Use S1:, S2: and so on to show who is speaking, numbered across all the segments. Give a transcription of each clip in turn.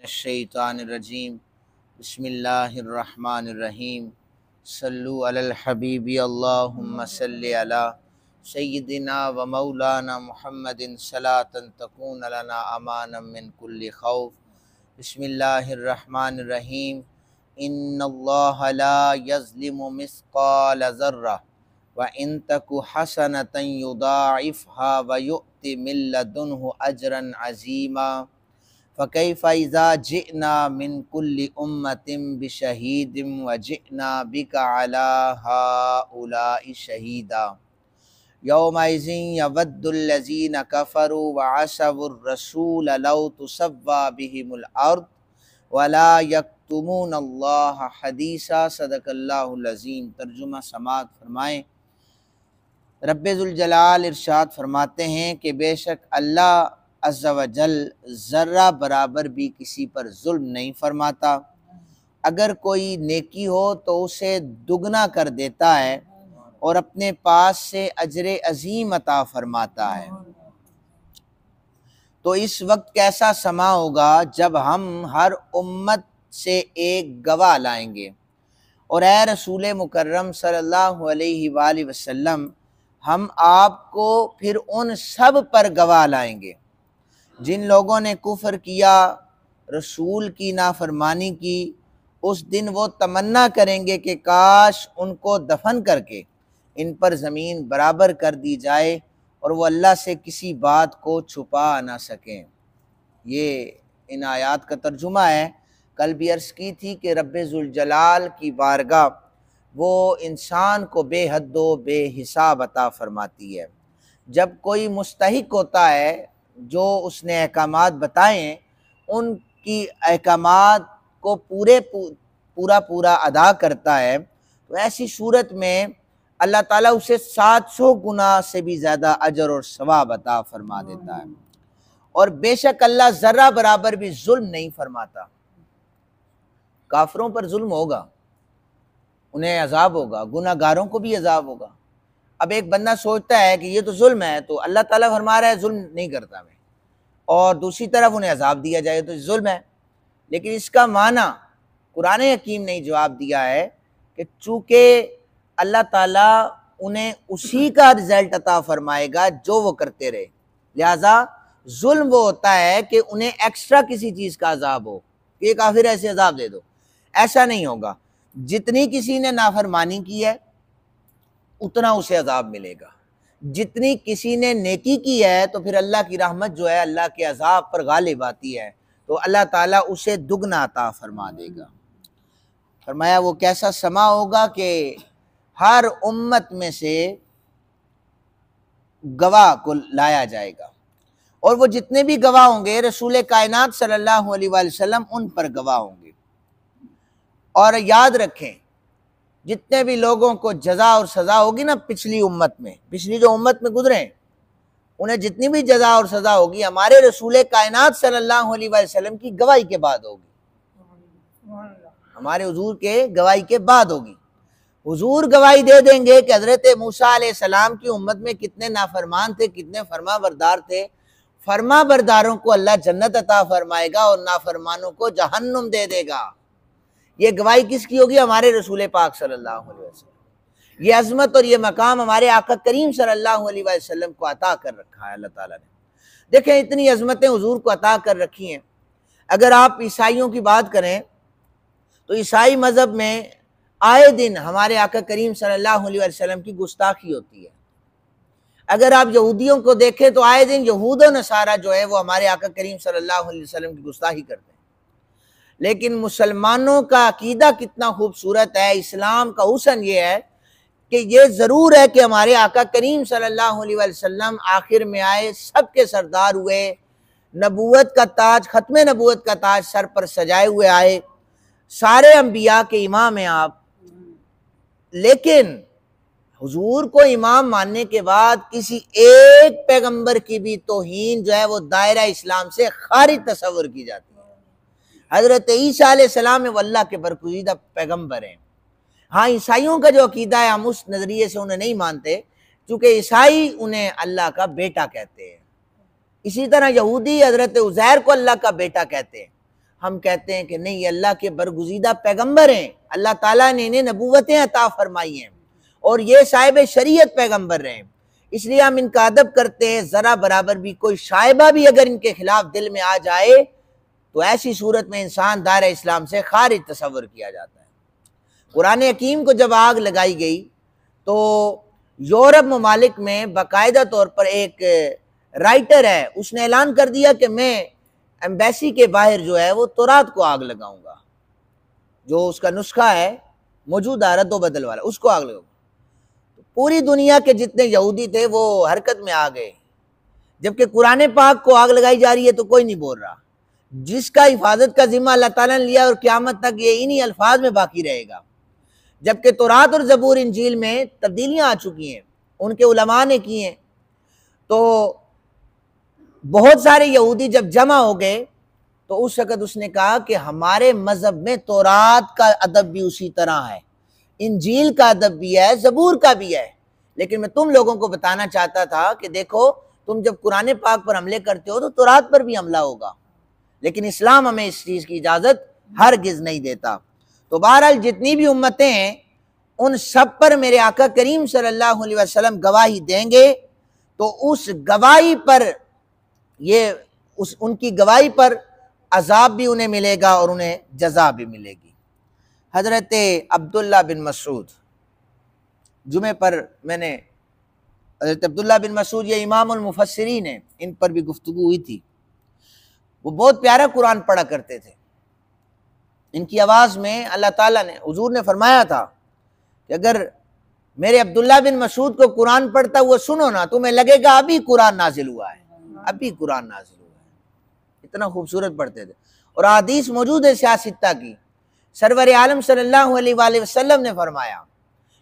S1: الشیطان الرجیم بسم اللہ الرحمن الرحیم صلو علی الحبیب اللہم صلی علی سیدنا و مولانا محمد صلاۃ تکون لنا امانا من کل خوف۔ بسم اللہ الرحمن الرحیم ان اللہ لا یظلم مثقال ذرہ وَإِن تَكُ حَسَنَةً يُضَاعِفْهَا وَيُؤْتِ مِن لَّدُنْهُ أَجْرًا عَظِيمًا فَكَيْفَ إِذَا جِئْنَا مِن كُلِّ أُمَّةٍ بِشَهِيدٍ وَجِئْنَا بِكَ عَلَىٰ هَٰؤُلَاءِ شَهِيدًا يَوْمَئِذٍ يَوَدُّ الَّذِينَ كَفَرُوا وَعَصَوُا الرَّسُولَ لَوْ تُسَوَّىٰ بِهِمُ الْأَرْضُ وَلَا يَكْتُمُونَ اللَّهَ حَدِيثًا۔ صدق اللہ العظیم۔ ترجمہ سماعت فرمائیں۔ رب ذوالجلال ارشاد فرماتے ہیں کہ بے شک اللہ عز و جل ذرہ برابر بھی کسی پر ظلم نہیں فرماتا، اگر کوئی نیکی ہو تو اسے دگنا کر دیتا ہے اور اپنے پاس سے اجر عظیم عطا فرماتا ہے۔ تو اس وقت کیسا سما ہوگا جب ہم ہر امت سے ایک گواہ لائیں گے، اور اے رسول مکرم صلی اللہ علیہ وآلہ وسلم ہم آپ کو پھر ان سب پر گواہ لائیں گے جن لوگوں نے کفر کیا، رسول کی نافرمانی کی۔ اس دن وہ تمنا کریں گے کہ کاش ان کو دفن کر کے ان پر زمین برابر کر دی جائے اور وہ اللہ سے کسی بات کو چھپا نہ سکیں۔ یہ ان آیات کا ترجمہ ہے۔ کل بھی عرض کی تھی کہ رب ذوالجلال کی بارگاہ وہ انسان کو بے حد و بے حساب عطا فرماتی ہے۔ جب کوئی مستحق ہوتا ہے جو اس نے احکامات بتائیں، ان کی احکامات کو پورا ادا کرتا ہے، تو ایسی صورت میں اللہ تعالیٰ اسے 700 گنا سے بھی زیادہ اجر اور ثواب عطا فرما دیتا ہے۔ اور بے شک اللہ ذرہ برابر بھی ظلم نہیں فرماتا۔ کافروں پر ظلم ہوگا، انہیں عذاب ہوگا، گناہ گاروں کو بھی عذاب ہوگا۔ اب ایک بندہ سوچتا ہے کہ یہ تو ظلم ہے، تو اللہ تعالیٰ فرما رہا ہے ظلم نہیں کرتا میں، اور دوسری طرف انہیں عذاب دیا جائے تو ظلم ہے۔ لیکن اس کا معنی قرآن حکیم نے جواب دیا ہے کہ چونکہ اللہ تعالیٰ انہیں اسی کا رزلٹ عطا فرمائے گا جو وہ کرتے رہے، لہٰذا ظلم وہ ہوتا ہے کہ انہیں ایکسٹرا کسی چیز کا عذاب ہو کہ یہ کافر ایسے عذاب دے دو، ایسا نہیں ہوگا۔ جتنی کسی نے نافرمانی کی ہے اتنا اسے عذاب ملے گا، جتنی کسی نے نیکی کی ہے تو پھر اللہ کی رحمت جو ہے اللہ کے عذاب پر غالب آتی ہے، تو اللہ تعالیٰ اسے دگنا عطا فرما دے گا۔ فرمایا وہ کیسا سما ہوگا کہ ہر امت میں سے گواہ کو لایا جائے گا، اور وہ جتنے بھی گواہ ہوں گے رسول کائنات صلی اللہ علیہ وآلہ وسلم ان پر گواہ ہوں گے۔ اور یاد رکھیں جتنے بھی لوگوں کو جزا اور سزا ہوگی نا پچھلی امت میں، پچھلی جو امت میں گزرے انہیں جتنی بھی جزا اور سزا ہوگی ہمارے رسول کائنات صلی اللہ علیہ وآلہ وسلم کی گواہی کے بعد ہوگی، ہمارے حضور کے گواہی کے بعد ہوگی۔ حضور گواہی دے دیں گے کہ حضرت موسیٰ علیہ السلام کی امت میں کتنے نافرمان تھے، کتنے فرما بردار تھے، فرما برداروں کو اللہ جنت عطا فرمائے گا اور نافرمانوں کو جہنم دے دے گا۔ یہ گواہی کس کی ہوگی؟ ہمارے رسول پاک صلی اللہ علیہ وسلم۔ یہ عظمت اور یہ مقام ہمارے آقا کریم صلی اللہ علیہ وسلم کو عطا کر رکھا ہے اللہ تعالیٰ نے۔ دیکھیں اتنی عظمتیں حضور کو عطا کر رکھی ہیں۔ اگر آپ عیسائیوں کی بات کریں تو عیسائی مذہب میں آئے دن ہمارے آقا کریم صلی اللہ علیہ وسلم کی گستاخی ہوتی ہے۔ اگر آپ یہودیوں کو دیکھیں تو آئے دن یہود و نصارہ جو ہے وہ ہمارے آقا کریم صلی اللہ علیہ وسلم کی گستاخی کرتے ہیں۔ لیکن مسلمانوں کا عقیدہ کتنا خوبصورت ہے، اسلام کا حسن یہ ہے کہ یہ ضرور ہے کہ ہمارے آقا کریم صلی اللہ علیہ وسلم آخر میں آئے، سب کے سردار ہوئے، نبوت کا تاج، ختم نبوت کا تاج سر پر سجائے ہوئے آئے، سارے انبیاء کے امام ہیں آپ۔ لیکن حضور کو امام ماننے کے بعد کسی ایک پیغمبر کی بھی توہین جو ہے وہ دائرہ اسلام سے خارج تصور کی جاتی ہے۔ حضرت عیسیٰ علیہ السلام وہ اللہ کے برگزیدہ پیغمبر ہیں۔ ہاں عیسائیوں کا جو عقیدہ ہے ہم اس نظریے سے انہیں نہیں مانتے، چونکہ عیسائی انہیں اللہ کا بیٹا کہتے ہیں۔ اسی طرح یہودی حضرت عزیر کو اللہ کا بیٹا کہتے ہیں۔ ہم کہتے ہیں کہ نہیں یہ اللہ کے برگزیدہ پیغمبر ہیں، اللہ تعالیٰ نے انہیں نبوتیں عطا فرمائی ہیں اور یہ صاحب شریعت پیغمبر رہے ہیں، اس لیے ہم ان کا ادب کرتے ہیں۔ ذرا برابر بھی کوئی شائبہ بھی اگر ان کے خلاف دل میں آ جائے تو ایسی صورت میں انسان دائرہ اسلام سے خارج تصور کیا جاتا ہے۔ قرآن حکیم کو جب آگ لگائی گئی تو یورپ ممالک میں باقاعدہ طور پر ایک رائٹر ہے، اس نے اعلان کر دیا کہ میں ایمبیسی کے باہر جو ہے وہ تورات کو آگ لگاؤں گا، جو اس کا نسخہ ہے موجودہ رد و بدل والا، اس کو آگ لگاؤں گا۔ پوری دنیا کے جتنے یہودی تھے وہ حرکت میں آ گئے، جبکہ قرآن پاک کو آگ لگائی جا رہی ہے تو کوئی نہیں بول رہا۔ جس کا حفاظت کا ذمہ اللہ تعالیٰ نے لیا اور قیامت تک یہ انہی الفاظ میں باقی رہے گا، جبکہ تورات اور زبور انجیل میں تبدیلیاں آ چکی ہیں، ان کے علماء نے کی ہیں۔ تو بہت سارے یہودی جب جمع ہو گئے تو اس وقت اس نے کہا کہ ہمارے مذہب میں تورات کا ادب بھی اسی طرح ہے، انجیل کا ادب بھی ہے، زبور کا بھی ہے، لیکن میں تم لوگوں کو بتانا چاہتا تھا کہ دیکھو تم جب قرآن پاک پر حملے کرتے ہو تو تورات پر بھی حملہ ہوگا، لیکن اسلام ہمیں اس چیز کی اجازت ہرگز نہیں دیتا۔ تو بہرحال جتنی بھی امتیں ہیں ان سب پر میرے آقا کریم صلی اللہ علیہ وسلم گواہی دیں گے، تو اس گواہی پر ان کی گواہی پر عذاب بھی انہیں ملے گا اور انہیں جزا بھی ملے گی۔ حضرت عبداللہ بن مسعود، جمعے پر میں نے حضرت عبداللہ بن مسعود یہ امام المفسرین ہیں، ان پر بھی گفتگو ہوئی تھی۔ وہ بہت پیارا قرآن پڑھا کرتے تھے، ان کی آواز میں اللہ تعالیٰ نے، حضور نے فرمایا تھا کہ اگر میرے عبداللہ بن مسعود کو قرآن پڑھتا ہوا سنو نا تمہیں لگے گا ابھی قرآن نازل ہوا ہے، ابھی قرآن نازل ہوا ہے، اتنا خوبصورت پڑھتے تھے۔ اور حدیث موجود ہے سیاستہ کی، سرور عالم صلی اللہ علیہ وآلہ وسلم نے فرمایا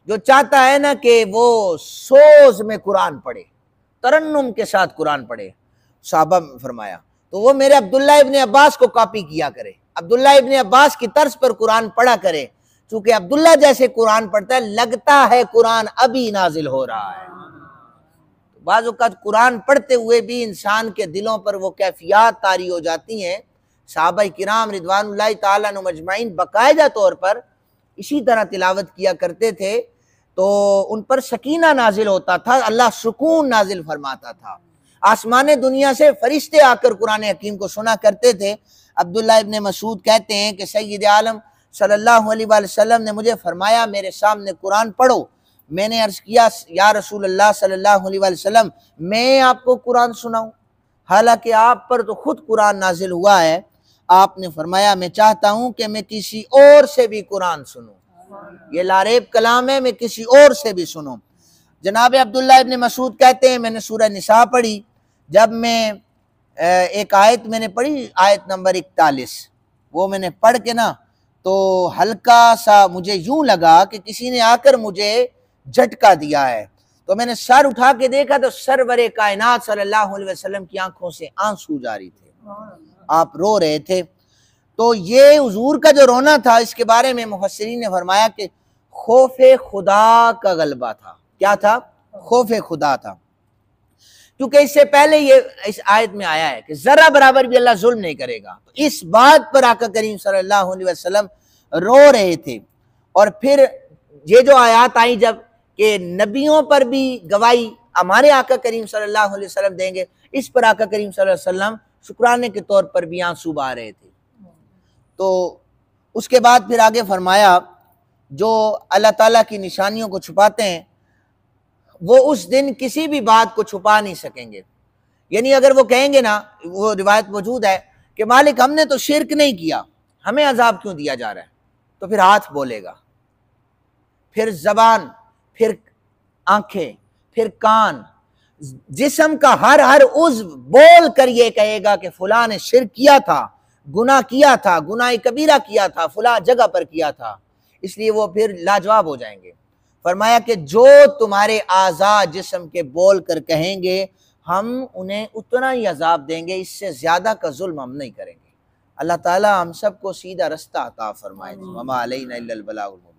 S1: جو چاہتا ہے نا کہ وہ سوز میں قرآن پڑھے، ترنم کے ساتھ قرآن پڑھے، صحابہ فرمایا تو وہ میرے عبداللہ ابن عباس کو کاپی کیا کرے، عبداللہ ابن عباس کی طرز پر قرآن پڑھا کرے، چونکہ عبداللہ جیسے قرآن پڑھتا ہے لگتا ہے قرآن ابھی نازل ہو رہا ہے۔ بعض اوقات قرآن پڑھتے ہوئے بھی انسان کے دلوں پر وہ کیفیات طاری ہو جاتی ہیں۔ صحابہ کرام رضوان اللہ تعالیٰ عنہم اجمعین باقاعدہ طور پر اسی طرح تلاوت کیا کرتے تھے تو ان پر سکینہ نازل ہوتا تھا، اللہ سکون نازل فرماتا تھا، آسمان دنیا سے فرشتے آ کر قرآن حکیم کو سنا کرتے تھے۔ عبداللہ ابن مسعود کہتے ہیں کہ سید عالم صلی اللہ علیہ وآلہ وسلم نے مجھے فرمایا میرے سامنے قرآن پڑھو، میں نے عرض کیا یا رسول اللہ صلی اللہ علیہ وآلہ وسلم میں آپ کو قرآن سناؤں، حالانکہ آپ پر تو خود قرآن نازل ہوا ہے۔ آپ نے فرمایا میں چاہتا ہوں کہ میں کسی اور سے بھی قرآن سنوں، یہ لاریب کلام ہے، میں کسی اور سے بھی سنوں۔ جناب عبداللہ ابن مسعود کہتے ہیں میں نے سورہ نساء پڑھی، جب میں ایک آیت میں نے پڑھی، آیت نمبر 41، وہ میں نے پڑھ کے نا تو ہلکا سا مجھے یوں لگا کہ کسی نے آ کر مجھے جھٹکا دیا ہے، تو میں نے سر اٹھا کے دیکھا تو سرور کائنات صلی اللہ علیہ وسلم کی آنکھوں سے آنسو جاری تھے، آپ رو رہے تھے۔ تو یہ حضور کا جو رونا تھا اس کے بارے میں مفسرین نے فرمایا کہ خوف خدا کا غلبہ تھا۔ کیا تھا؟ خوف خدا تھا، کیونکہ اس سے پہلے یہ اس آیت میں آیا ہے کہ ذرہ برابر بھی اللہ ظلم نہیں کرے گا، تو اس بات پر آقا کریم صلی اللہ علیہ وسلم رو رہے تھے۔ اور پھر یہ جو آیات آئیں جب کہ نبیوں پر بھی گواہی ہمارے آقا کریم صلی اللہ علیہ وسلم دیں گے، اس پر آقا کریم صلی اللہ علیہ وسلم شکرانے کے طور پر بھی آنسو بہا رہے تھے۔ تو اس کے بعد پھر آگے فرمایا جو اللہ تعالیٰ کی نشانیوں کو چھپاتے ہیں وہ اس دن کسی بھی بات کو چھپا نہیں سکیں گے، یعنی اگر وہ کہیں گے نا، وہ روایت موجود ہے کہ مالک ہم نے تو شرک نہیں کیا، ہمیں عذاب کیوں دیا جا رہا ہے، تو پھر ہاتھ بولے گا، پھر زبان، پھر آنکھیں، پھر کان، جسم کا ہر عضو بول کر یہ کہے گا کہ فلاں نے شرک کیا تھا، گناہ کیا تھا، گناہ کبیرہ کیا تھا، فلاں جگہ پر کیا تھا، اس لیے وہ پھر لاجواب ہو جائیں گے۔ فرمایا کہ جو تمہارے اعضاء جسم کے بول کر کہیں گے ہم انہیں اتنا ہی عذاب دیں گے، اس سے زیادہ کا ظلم ہم نہیں کریں گے۔ اللہ تعالی ہم سب کو سیدھا رستہ عطا فرمائے۔ وما علینا الا البلاغ المبین۔